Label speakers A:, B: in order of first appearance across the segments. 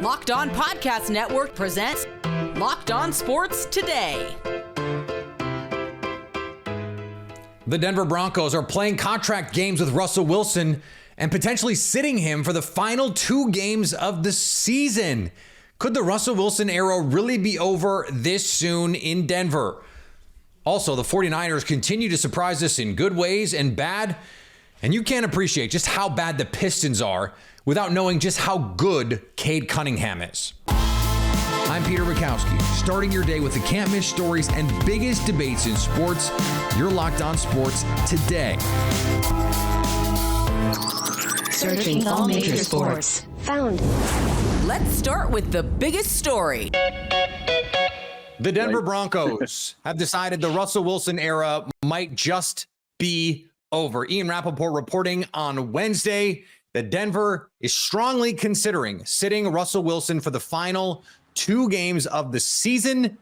A: Locked On Podcast Network presents Locked On Sports Today.
B: The Denver Broncos are playing contract games with Russell Wilson and potentially sitting him for the final 2 games of the season. Could the Russell Wilson era really be over this soon in Denver? Also, the 49ers continue to surprise us in good ways and bad, and you can't appreciate just how bad the Pistons are without knowing just how good Cade Cunningham is. I'm Peter Bukowski, starting your day with the can't-miss stories and biggest debates in sports. You're Locked On Sports Today.
C: Searching all major sports. Found.
A: Let's start with the biggest story.
B: The Denver Broncos have decided the Russell Wilson era might just be over. Ian Rappaport reporting on Wednesday that Denver is strongly considering sitting Russell Wilson for the final 2 games of the season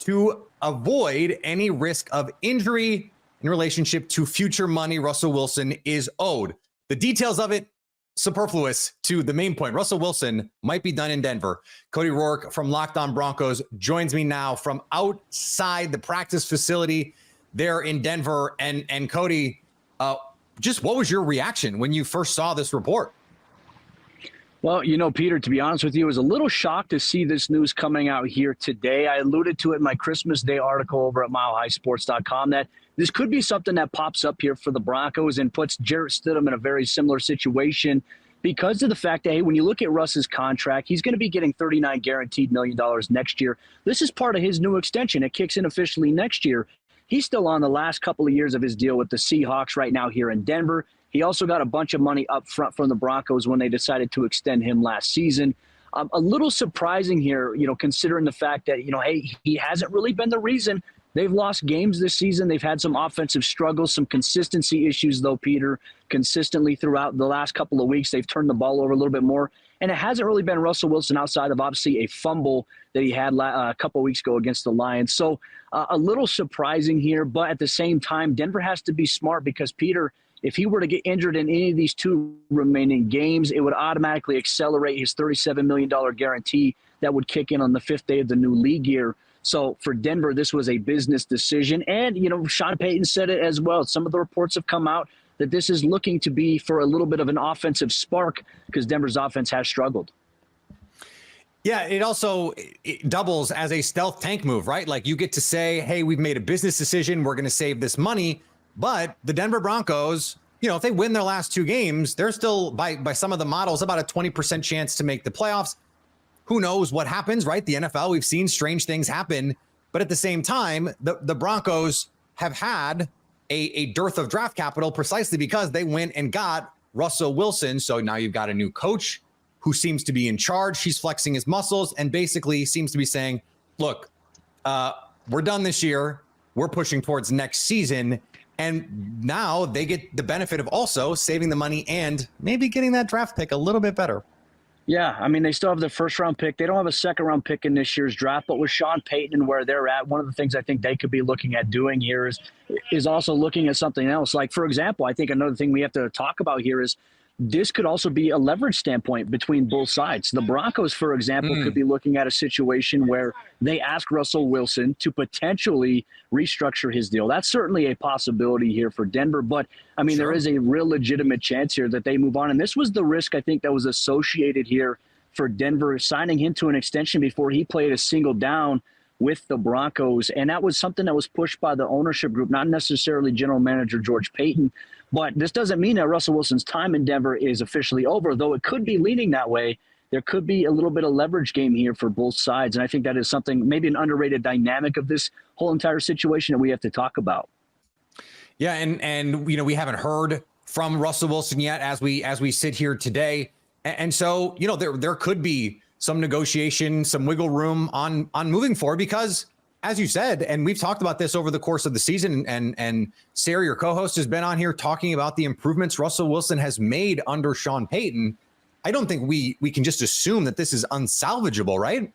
B: to avoid any risk of injury in relationship to future money Russell Wilson is owed. The details of it, superfluous to the main point. Russell Wilson might be done in Denver. Cody Rourke from Locked On Broncos joins me now from outside the practice facility there in Denver. And Cody, just what was your reaction when you first saw this report?
D: Well, Peter, to be honest with you, I was a little shocked to see this news coming out here today. I alluded to it in my Christmas Day article over at milehighsports.com that this could be something that pops up here for the Broncos and puts Jarrett Stidham in a very similar situation because of the fact that, hey, when you look at Russ's contract, he's going to be getting $39 guaranteed million next year. This is part of his new extension. It kicks in officially next year. He's still on the last couple of years of his deal with the Seahawks right now here in Denver. He also got a bunch of money up front from the Broncos when they decided to extend him last season. A little surprising here, considering the fact that, hey, he hasn't really been the reason they've lost games this season. They've had some offensive struggles, some consistency issues, though, Peter, consistently throughout the last couple of weeks. They've turned the ball over a little bit more. And it hasn't really been Russell Wilson outside of, obviously, a fumble that he had a couple of weeks ago against the Lions. So a little surprising here. But at the same time, Denver has to be smart because, Peter, if he were to get injured in any of these 2 remaining games, it would automatically accelerate his $37 million guarantee that would kick in on the 5th day of the new league year. So for Denver, this was a business decision. And, Sean Payton said it as well. Some of the reports have come out that this is looking to be for a little bit of an offensive spark because Denver's offense has struggled.
B: Yeah, it doubles as a stealth tank move, right? Like you get to say, hey, we've made a business decision. We're going to save this money. But the Denver Broncos, if they win their last 2 games, they're still, by some of the models, about a 20% chance to make the playoffs. Who knows what happens, right? The NFL, we've seen strange things happen. But at the same time, the Broncos have had a dearth of draft capital precisely because they went and got Russell Wilson. So now you've got a new coach who seems to be in charge. He's flexing his muscles and basically seems to be saying, look, we're done this year. We're pushing towards next season. And now they get the benefit of also saving the money and maybe getting that draft pick a little bit better.
D: Yeah, I mean, they still have their 1st-round pick. They don't have a 2nd-round pick in this year's draft. But with Sean Payton and where they're at, one of the things I think they could be looking at doing here is also looking at something else. Like, for example, I think another thing we have to talk about here is this could also be a leverage standpoint between both sides. The Broncos, for example, could be looking at a situation where they ask Russell Wilson to potentially restructure his deal. That's certainly a possibility here for Denver. But, I mean, There is a real legitimate chance here that they move on. And this was the risk, I think, that was associated here for Denver, signing him to an extension before he played a single down with the Broncos. And that was something that was pushed by the ownership group, not necessarily general manager George Payton. But this doesn't mean that Russell Wilson's time in Denver is officially over, though it could be leaning that way. There could be a little bit of leverage game here for both sides. And I think that is something, maybe an underrated dynamic of this whole entire situation that we have to talk about.
B: Yeah, and we haven't heard from Russell Wilson yet as we sit here today. And so, there could be some negotiation, some wiggle room on moving forward because, as you said, and we've talked about this over the course of the season, and Sarah, your co-host, has been on here talking about the improvements Russell Wilson has made under Sean Payton. I don't think we can just assume that this is unsalvageable, right?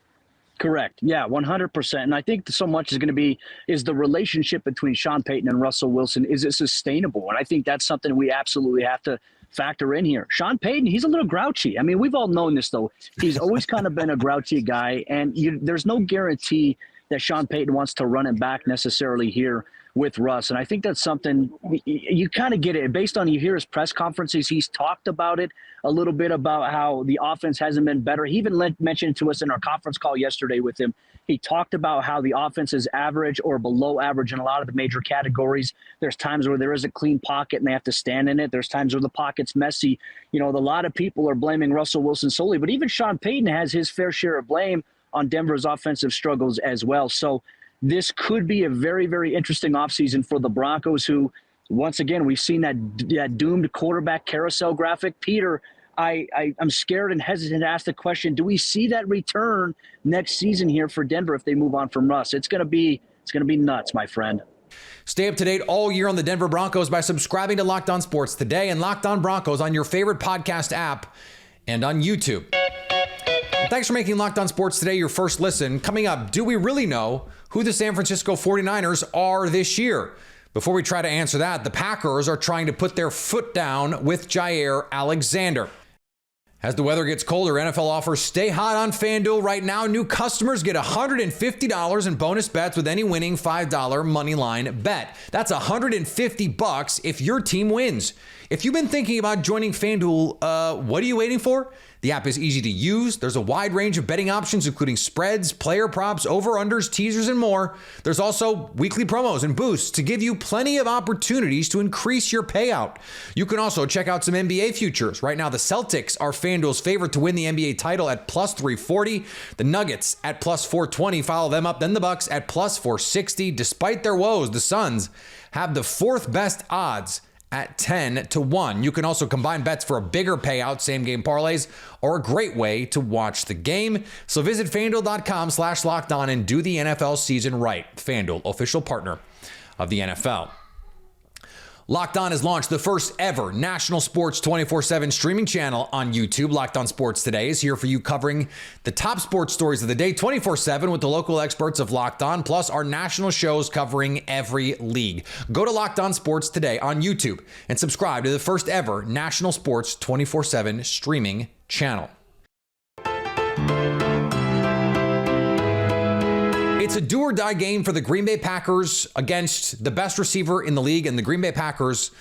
D: Correct. Yeah, 100%. And I think so much is going to be is the relationship between Sean Payton and Russell Wilson. Is it sustainable? And I think that's something we absolutely have to factor in here. Sean Payton, he's a little grouchy. I mean, we've all known this, though. He's always kind of been a grouchy guy, and there's no guarantee that Sean Payton wants to run it back necessarily here with Russ. And I think that's something you kind of get it. Based on you hear his press conferences, he's talked about it a little bit about how the offense hasn't been better. He even mentioned to us in our conference call yesterday with him, he talked about how the offense is average or below average in a lot of the major categories. There's times where there is a clean pocket and they have to stand in it. There's times where the pocket's messy. You know, a lot of people are blaming Russell Wilson solely, but even Sean Payton has his fair share of blame on Denver's offensive struggles as well. So this could be a very, very interesting offseason for the Broncos, who, once again, we've seen that doomed quarterback carousel graphic. Peter, I'm scared and hesitant to ask the question, do we see that return next season here for Denver if they move on from Russ? It's going to be nuts, my friend.
B: Stay up to date all year on the Denver Broncos by subscribing to Locked On Sports Today and Locked On Broncos on your favorite podcast app and on YouTube. Thanks for making Locked On Sports Today your first listen. Coming up, do we really know who the San Francisco 49ers are this year? Before we try to answer that, the Packers are trying to put their foot down with Jaire Alexander. As the weather gets colder, NFL offers stay hot on FanDuel right now. New customers get $150 in bonus bets with any winning $5 money line bet. That's $150 if your team wins. If you've been thinking about joining FanDuel, what are you waiting for? The app is easy to use. There's a wide range of betting options, including spreads, player props, over-unders, teasers, and more. There's also weekly promos and boosts to give you plenty of opportunities to increase your payout. You can also check out some NBA futures. Right now, the Celtics are FanDuel's favorite to win the NBA title at plus 340. The Nuggets at plus 420 follow them up. Then the Bucks at plus 460. Despite their woes, the Suns have the fourth best odds at 10-1. You can also combine bets for a bigger payout, same game parlays, or a great way to watch the game. So visit FanDuel.com/lockedon and do the NFL season right. FanDuel, official partner of the NFL. Locked On has launched the first ever national sports 24/7 streaming channel on YouTube. Locked On Sports Today is here for you, covering the top sports stories of the day 24/7 with the local experts of Locked On, plus our national shows covering every league. Go to Locked On Sports Today on YouTube and subscribe to the first ever national sports 24/7 streaming channel. It's a do-or-die game for the Green Bay Packers against the best receiver in the league, and the Green Bay Packers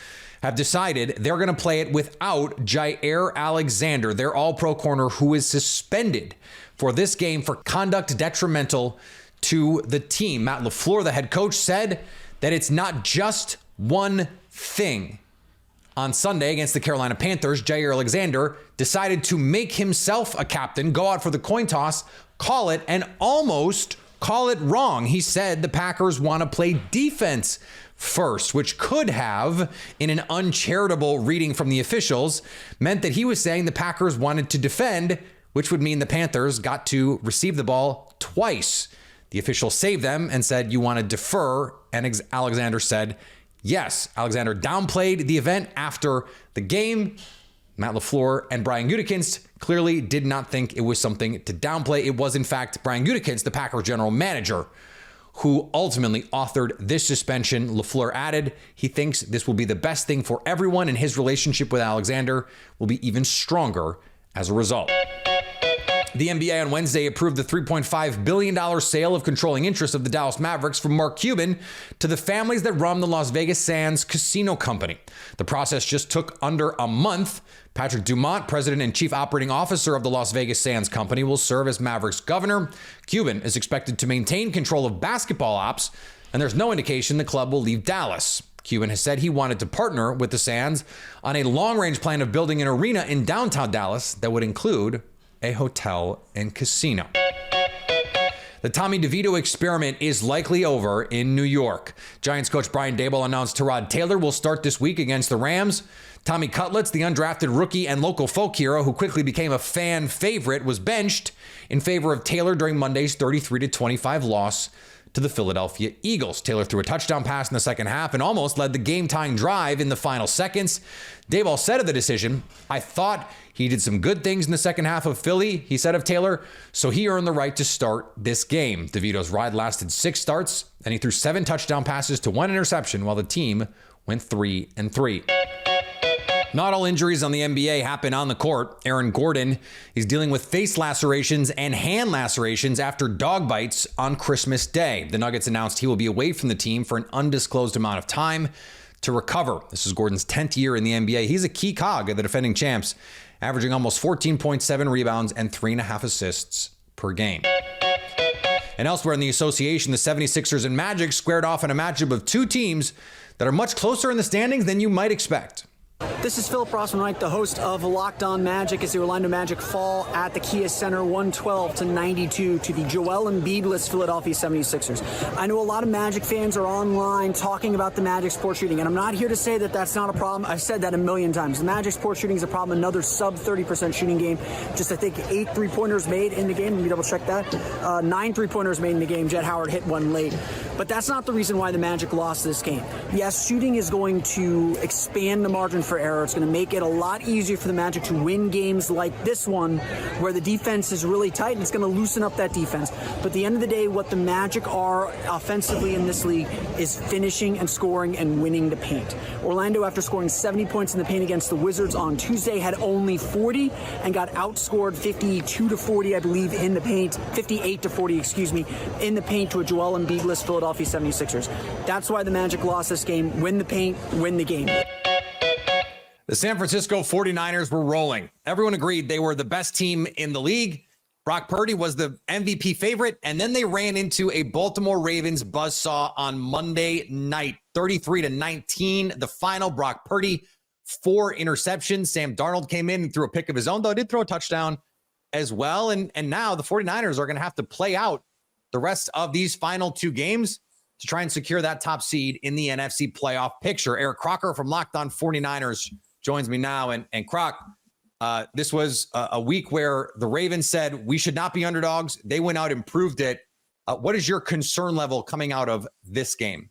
B: have decided they're going to play it without Jaire Alexander, their all-pro corner, who is suspended for this game for conduct detrimental to the team. Matt LaFleur, the head coach, said that it's not just one thing. On Sunday against the Carolina Panthers, Jaire Alexander decided to make himself a captain, go out for the coin toss, call it, and almost call it wrong. He said the Packers want to play defense first, which could have, in an uncharitable reading from the officials, meant that he was saying the Packers wanted to defend, which would mean the Panthers got to receive the ball twice. The officials saved them and said, you want to defer, and Alexander said yes. Alexander downplayed the event after the game. Matt LaFleur and Brian Gutekunst clearly did not think it was something to downplay. It was, in fact, Brian Gutekunst, the Packers general manager, who ultimately authored this suspension. LaFleur added he thinks this will be the best thing for everyone, and his relationship with Alexander will be even stronger as a result. The NBA on Wednesday approved the $3.5 billion sale of controlling interest of the Dallas Mavericks from Mark Cuban to the families that run the Las Vegas Sands Casino Company. The process just took under a month. Patrick Dumont, president and chief operating officer of the Las Vegas Sands Company, will serve as Mavericks governor. Cuban is expected to maintain control of basketball ops, and there's no indication the club will leave Dallas. Cuban has said he wanted to partner with the Sands on a long-range plan of building an arena in downtown Dallas that would include a hotel and casino. The Tommy DeVito experiment is likely over in New York. Giants coach Brian Daboll announced Tyrod Taylor will start this week against the Rams. Tommy Cutlets, the undrafted rookie and local folk hero who quickly became a fan favorite, was benched in favor of Taylor during Monday's 33-25 loss to the Philadelphia Eagles. Taylor threw a touchdown pass in the second half and almost led the game-tying drive in the final seconds. Daboll said of the decision, "I thought he did some good things in the second half of Philly," he said of Taylor, "so he earned the right to start this game." DeVito's ride lasted 6 starts, and he threw 7 touchdown passes to 1 interception while the team went 3-3. Not all injuries on the NBA happen on the court. Aaron Gordon is dealing with face lacerations and hand lacerations after dog bites on Christmas Day. The Nuggets announced he will be away from the team for an undisclosed amount of time to recover. This is Gordon's 10th year in the NBA. He's a key cog of the defending champs, averaging almost 14.7 rebounds and 3.5 assists per game. And elsewhere in the association, the 76ers and Magic squared off in a matchup of two teams that are much closer in the standings than you might expect.
E: This is Philip Rossman-Reich, the host of Locked On Magic, as the Orlando Magic fall at the Kia Center 112-92 to the Joel Embiid-less Philadelphia 76ers. I know a lot of Magic fans are online talking about the Magic sports shooting, and I'm not here to say that that's not a problem. I've said that a million times. The Magic sports shooting is a problem. Another sub 30% shooting game. Just, I think, 8 3-pointers made in the game. Let me double check that. 9 3-pointers made in the game. Jet Howard hit one late. But that's not the reason why the Magic lost this game. Yes, shooting is going to expand the margin for error. It's going to make it a lot easier for the Magic to win games like this one, where the defense is really tight, and it's going to loosen up that defense. But at the end of the day, what the Magic are offensively in this league is finishing and scoring and winning the paint. Orlando, after scoring 70 points in the paint against the Wizards on Tuesday, had only 40 and got outscored 52-40, I believe, in the paint, 58-40, excuse me, in the paint to a Joel Embiid-less Philadelphia 76ers. That's why the Magic lost this game. Win the paint, win the game.
B: The San Francisco 49ers were rolling. Everyone agreed they were the best team in the league. Brock Purdy was the MVP favorite, and then they ran into a Baltimore Ravens buzzsaw on Monday night, 33-19. The final, Brock Purdy, 4 interceptions. Sam Darnold came in and threw a pick of his own, though did throw a touchdown as well. And now the 49ers are going to have to play out the rest of these final 2 games to try and secure that top seed in the NFC playoff picture. Eric Crocker from Locked On 49ers joins me now. And Croc, this was a week where the Ravens said we should not be underdogs. They went out and proved it. What is your concern level coming out of this game?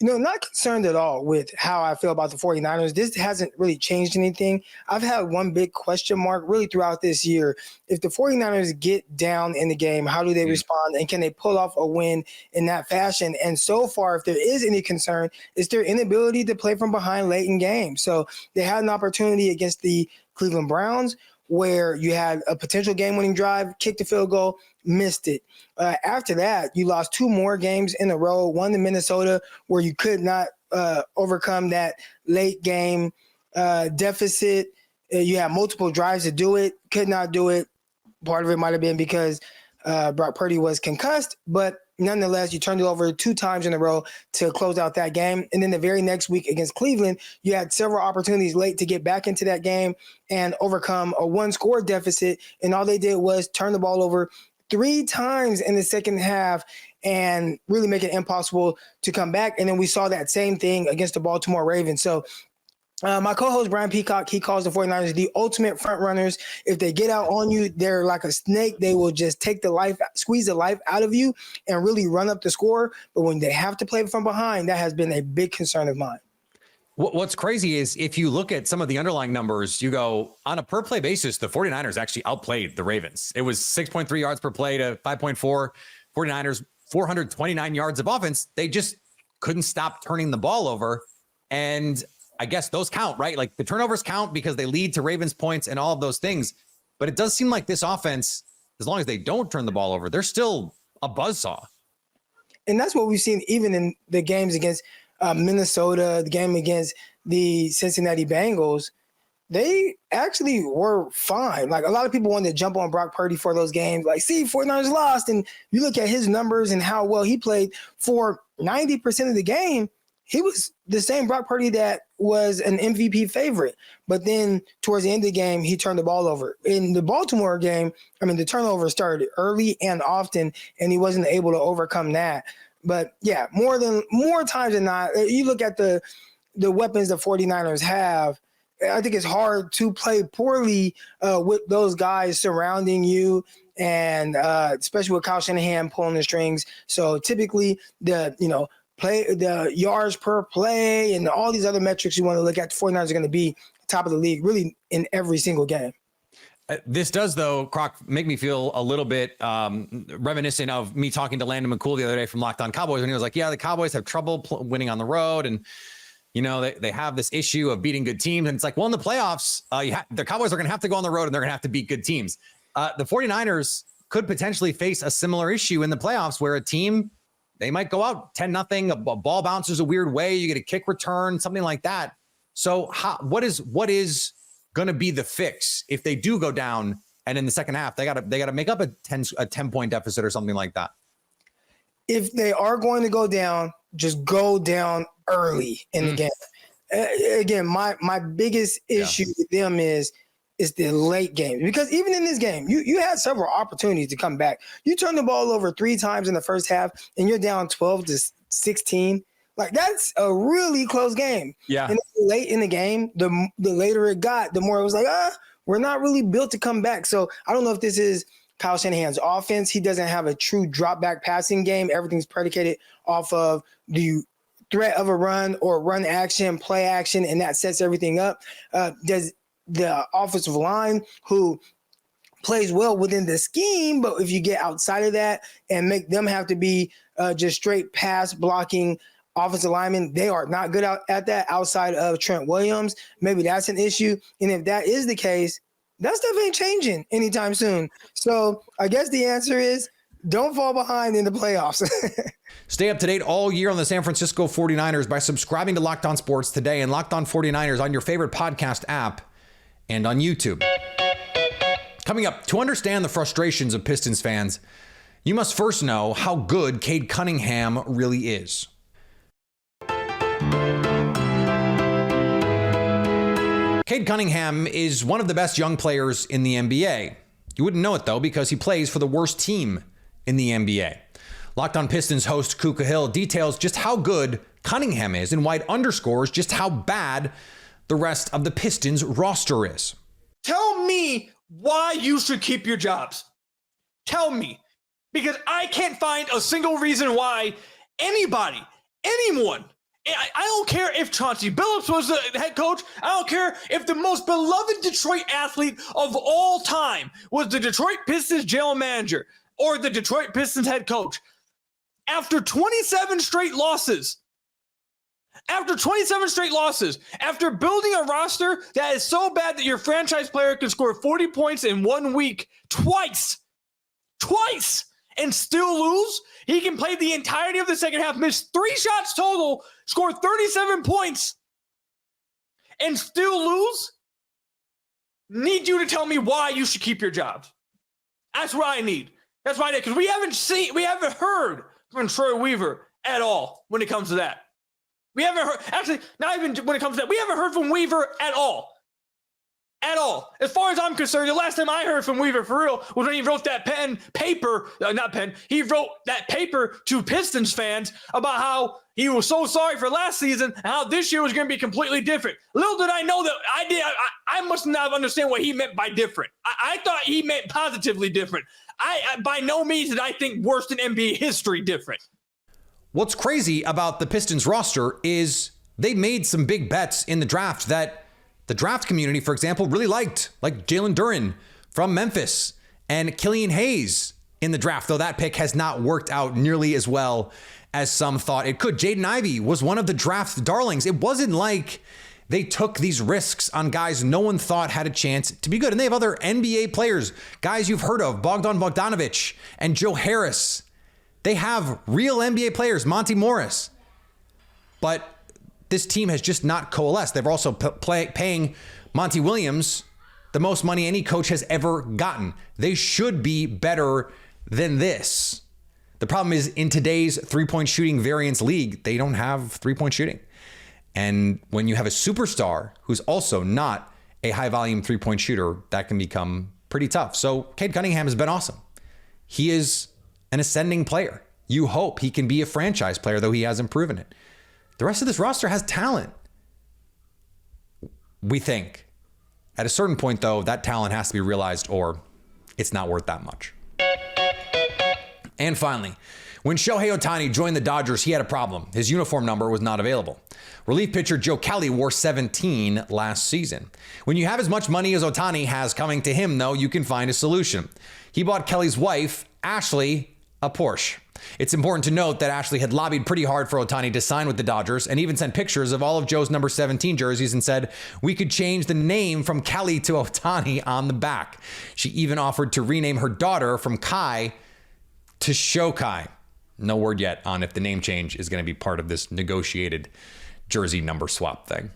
F: Not concerned at all with how I feel about the 49ers. This hasn't really changed anything. I've had one big question mark really throughout this year. If the 49ers get down in the game, how do they respond? And can they pull off a win in that fashion? And so far, if there is any concern, it's their inability to play from behind late in games. So they had an opportunity against the Cleveland Browns where you had a potential game-winning drive, kicked the field goal, missed it. After that, you lost 2 more games in a row, one in Minnesota where you could not overcome that late game deficit. You had multiple drives to do it, could not do it. Part of it might have been because Brock Purdy was concussed, but nonetheless, you turned it over 2 times in a row to close out that game. And then the very next week against Cleveland, you had several opportunities late to get back into that game and overcome a 1-score deficit. And all they did was turn the ball over 3 times in the second half and really make it impossible to come back. And then we saw that same thing against the Baltimore Ravens. So my co-host, Brian Peacock, he calls the 49ers the ultimate front runners. If they get out on you, they're like a snake. They will just squeeze the life out of you and really run up the score. But when they have to play from behind, that has been a big concern of mine.
B: What's crazy is if you look at some of the underlying numbers, you go on a per play basis, the 49ers actually outplayed the Ravens. It was 6.3 yards per play to 5.4. 49ers, 429 yards of offense. They just couldn't stop turning the ball over. And I guess those count, right? Like the turnovers count because they lead to Ravens points and all of those things. But it does seem like this offense, as long as they don't turn the ball over, they're still a buzzsaw.
F: And that's what we've seen even in the games against Minnesota, the game against the Cincinnati Bengals. They actually were fine. Like a lot of people wanted to jump on Brock Purdy for those games. Like, see, 49ers lost. And you look at his numbers and how well he played for 90% of the game. He was the same Brock Purdy that was an MVP favorite. But then towards the end of the game, he turned the ball over. In the Baltimore game, the turnover started early and often, and he wasn't able to overcome that. But, yeah, more times than not, you look at the weapons the 49ers have, I think it's hard to play poorly with those guys surrounding you, and especially with Kyle Shanahan pulling the strings. So typically the yards per play and all these other metrics you want to look at, the 49ers are going to be top of the league really in every single game.
B: This does, though, Croc, make me feel a little bit reminiscent of me talking to Landon McCool the other day from Locked On Cowboys when he was like, yeah, the Cowboys have trouble winning on the road. And you know, they have this issue of beating good teams. And it's like, well, in the playoffs, the Cowboys are going to have to go on the road and they're going to have to beat good teams. The 49ers could potentially face a similar issue in the playoffs where a team, they might go out 10-0, a ball bounces a weird way, you get a kick return, something like that. So what is going to be the fix if they do go down and in the second half they got to make up a 10-point deficit or something like that?
F: If they are going to go down, just go down early in the game. Again, my biggest issue with them is the late game, because even in this game, you had several opportunities to come back. You turned the ball over 3 times in the first half and you're down 12-16. Like, that's a really close game. Yeah. And late in the game, the later it got, the more it was like, we're not really built to come back. So I don't know if this is Kyle Shanahan's offense. He doesn't have a true drop back passing game. Everything's predicated off of the threat of a run or run action, play action, and that sets everything up. Does the offensive line, who plays well within the scheme, but if you get outside of that and make them have to be just straight pass blocking offensive linemen, they are not good at that outside of Trent Williams. Maybe that's an issue. And if that is the case, that stuff ain't changing anytime soon. So I guess the answer is don't fall behind in the playoffs.
B: Stay up to date all year on the San Francisco 49ers by subscribing to Locked On Sports today and Locked On 49ers on your favorite podcast app and on YouTube. Coming up, to understand the frustrations of Pistons fans, you must first know how good Cade Cunningham really is. Cade Cunningham is one of the best young players in the NBA. You wouldn't know it, though, because he plays for the worst team in the NBA. Locked On Pistons host Ku Cahill details just how good Cunningham is and why it underscores just how bad the rest of the Pistons roster is.
G: Tell me why you should keep your jobs. Tell me. Because I can't find a single reason why anyone, I don't care if Chauncey Billups was the head coach. I don't care if the most beloved Detroit athlete of all time was the Detroit Pistons general manager or the Detroit Pistons head coach. After 27 straight losses, after building a roster that is so bad that your franchise player can score 40 points in 1 week twice, and still lose, he can play the entirety of the second half, miss 3 shots total, score 37 points, and still lose? Need you to tell me why you should keep your jobs. That's what I need. That's why I need, because we haven't heard from Troy Weaver at all when it comes to that. We haven't heard, actually, not even when it comes to that, we haven't heard from Weaver at all. At all. As far as I'm concerned, the last time I heard from Weaver for real was when he wrote that he wrote that paper to Pistons fans about how he was so sorry for last season and how this year was going to be completely different. Little did I know that I must not understand what he meant by different. I thought he meant positively different. I by no means did I think worse than NBA history different.
B: What's crazy about the Pistons roster is they made some big bets in the draft that the draft community, for example, really liked, like Jalen Duren from Memphis and Killian Hayes in the draft, though that pick has not worked out nearly as well as some thought it could. Jaden Ivey was one of the draft darlings. It wasn't like they took these risks on guys no one thought had a chance to be good. And they have other NBA players, guys you've heard of, Bogdan Bogdanovic and Joe Harris. They have real NBA players, Monty Morris. But this team has just not coalesced. They're also paying Monty Williams the most money any coach has ever gotten. They should be better than this. The problem is in today's three-point shooting variance league, they don't have three-point shooting. And when you have a superstar who's also not a high-volume three-point shooter, that can become pretty tough. So Cade Cunningham has been awesome. He is an ascending player. You hope he can be a franchise player, though he hasn't proven it. The rest of this roster has talent, we think. At a certain point, though, that talent has to be realized or it's not worth that much. And finally, when Shohei Ohtani joined the Dodgers, he had a problem. His uniform number was not available. Relief pitcher Joe Kelly wore 17 last season. When you have as much money as Ohtani has coming to him, though, you can find a solution. He bought Kelly's wife, Ashley, a Porsche. It's important to note that Ashley had lobbied pretty hard for Ohtani to sign with the Dodgers and even sent pictures of all of Joe's number 17 jerseys and said, we could change the name from Kelly to Ohtani on the back. She even offered to rename her daughter from Kai to Shokai. No word yet on if the name change is going to be part of this negotiated jersey number swap thing.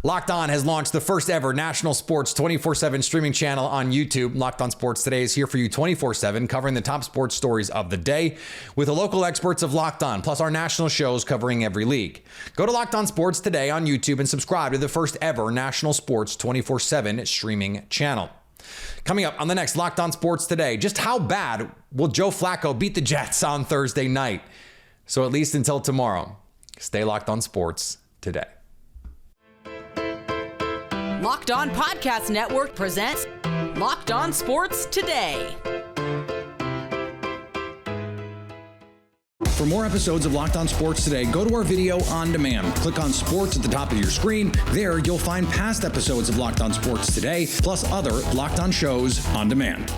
B: Locked On has launched the first ever national sports 24/7 streaming channel on YouTube. Locked On Sports Today is here for you 24/7, covering the top sports stories of the day with the local experts of Locked On, plus our national shows covering every league. Go to Locked On Sports Today on YouTube and subscribe to the first ever national sports 24/7 streaming channel. Coming up on the next Locked On Sports Today, just how bad will Joe Flacco beat the Jets on Thursday night? So at least until tomorrow, stay locked on sports today.
A: Locked On Podcast Network presents Locked On Sports Today.
H: For more episodes of Locked On Sports Today, go to our video on demand. Click on Sports at the top of your screen. There, you'll find past episodes of Locked On Sports Today, plus other Locked On shows on demand.